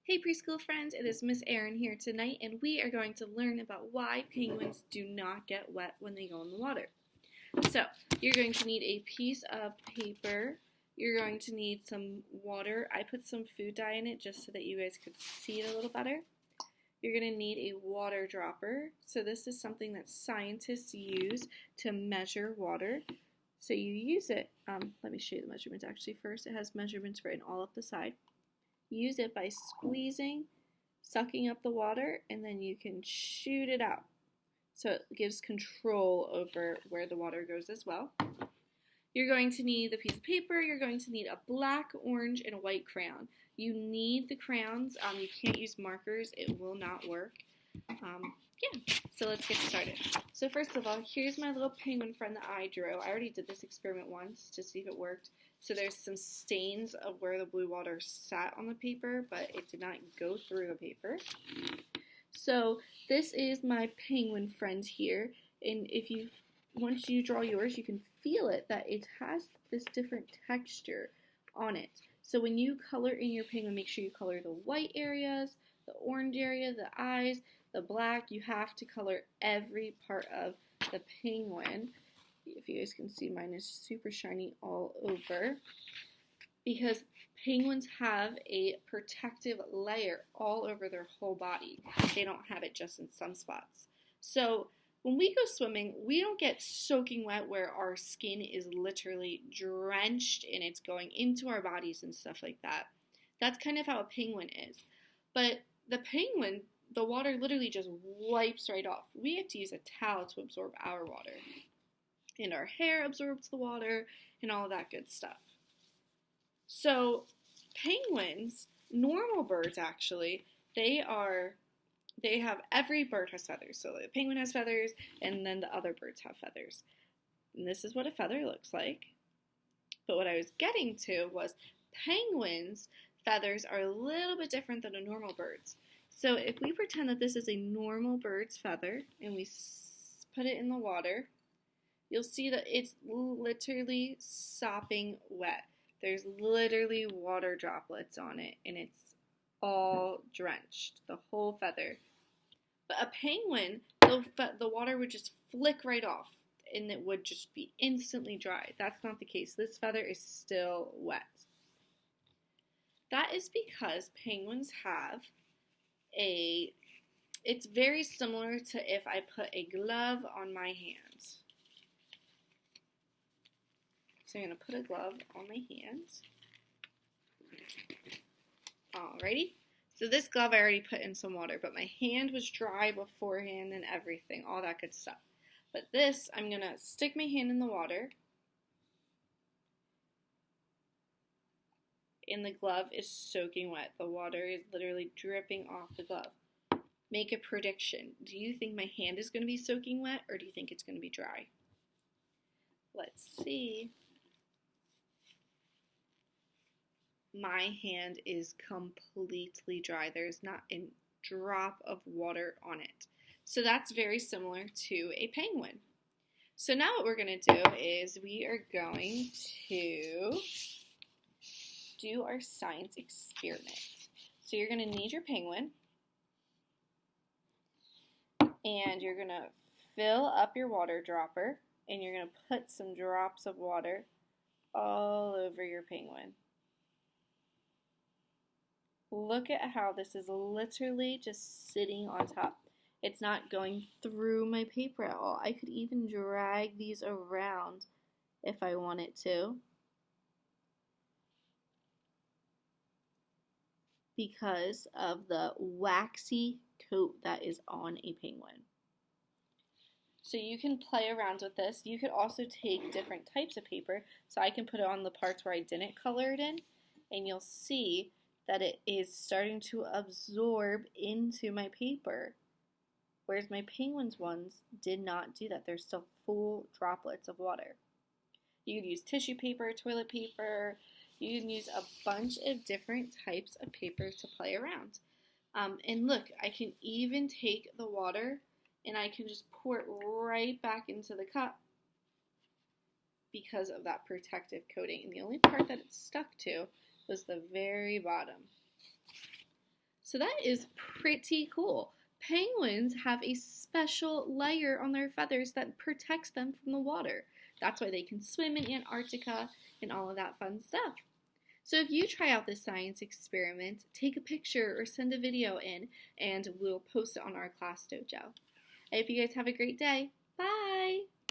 Hey preschool friends, it is Miss Erin here tonight, and we are going to learn about why penguins do not get wet when they go in the water. So, you're going to need a piece of paper, you're going to need some water. I put some food dye in it just so that you guys could see it a little better. You're going to need a water dropper. So this is something that scientists use to measure water. So you use it, let me show you the measurements actually first. It has measurements written all up the side. Use it by squeezing, sucking up the water, and then you can shoot it out. So it gives control over where the water goes as well. You're going to need the piece of paper, you're going to need a black, orange, and a white crayon. You need the crayons, you can't use markers, it will not work. So let's get started. So first of all, here's my little penguin friend that I drew. I already did this experiment once to see if it worked. So there's some stains of where the blue water sat on the paper, but it did not go through the paper. So this is my penguin friend here, and once you draw yours, you can feel it, that it has this different texture on it. So when you color in your penguin, make sure you color the white areas, the orange area, the eyes, the black. You have to color every part of the penguin. If you guys can see, mine is super shiny all over because penguins have a protective layer all over their whole body. They don't have it just in some spots. So when we go swimming, we don't get soaking wet where our skin is literally drenched and it's going into our bodies and stuff like that. That's kind of how a penguin is. But the penguin, the water literally just wipes right off. We have to use a towel to absorb our water. And our hair absorbs the water and all that good stuff. So penguins, normal birds actually, every bird has feathers. So the penguin has feathers and then the other birds have feathers. And this is what a feather looks like. But what I was getting to was penguins' feathers are a little bit different than a normal bird's. So if we pretend that this is a normal bird's feather and we put it in the water, you'll see that it's literally sopping wet. There's literally water droplets on it, and it's all drenched, the whole feather. But a penguin, the water would just flick right off, and it would just be instantly dry. That's not the case. This feather is still wet. That is because penguins have it's very similar to if I put a glove on my hands. So I'm going to put a glove on my hands. Alrighty. So this glove I already put in some water, but my hand was dry beforehand and everything, all that good stuff. But this, I'm going to stick my hand in the water. And the glove is soaking wet. The water is literally dripping off the glove. Make a prediction. Do you think my hand is going to be soaking wet, or do you think it's going to be dry? Let's see. My hand is completely dry. There's not a drop of water on it. So that's very similar to a penguin. So now what we're going to do is we are going to do our science experiment. So you're going to need your penguin, and you're going to fill up your water dropper, and you're going to put some drops of water all over your penguin. Look at how this is literally just sitting on top. It's not going through my paper at all. I could even drag these around if I wanted to, because of the waxy coat that is on a penguin. So you can play around with this. You could also take different types of paper. So I can put it on the parts where I didn't color it in, and you'll see that it is starting to absorb into my paper. Whereas my penguin's ones did not do that. They're still full droplets of water. You could use tissue paper, toilet paper. You can use a bunch of different types of paper to play around. And look, I can even take the water and I can just pour it right back into the cup because of that protective coating. And the only part that it stuck to was the very bottom. So that is pretty cool. Penguins have a special layer on their feathers that protects them from the water. That's why they can swim in Antarctica and all of that fun stuff. So if you try out this science experiment, take a picture or send a video in, and we'll post it on our class dojo. I hope you guys have a great day. Bye!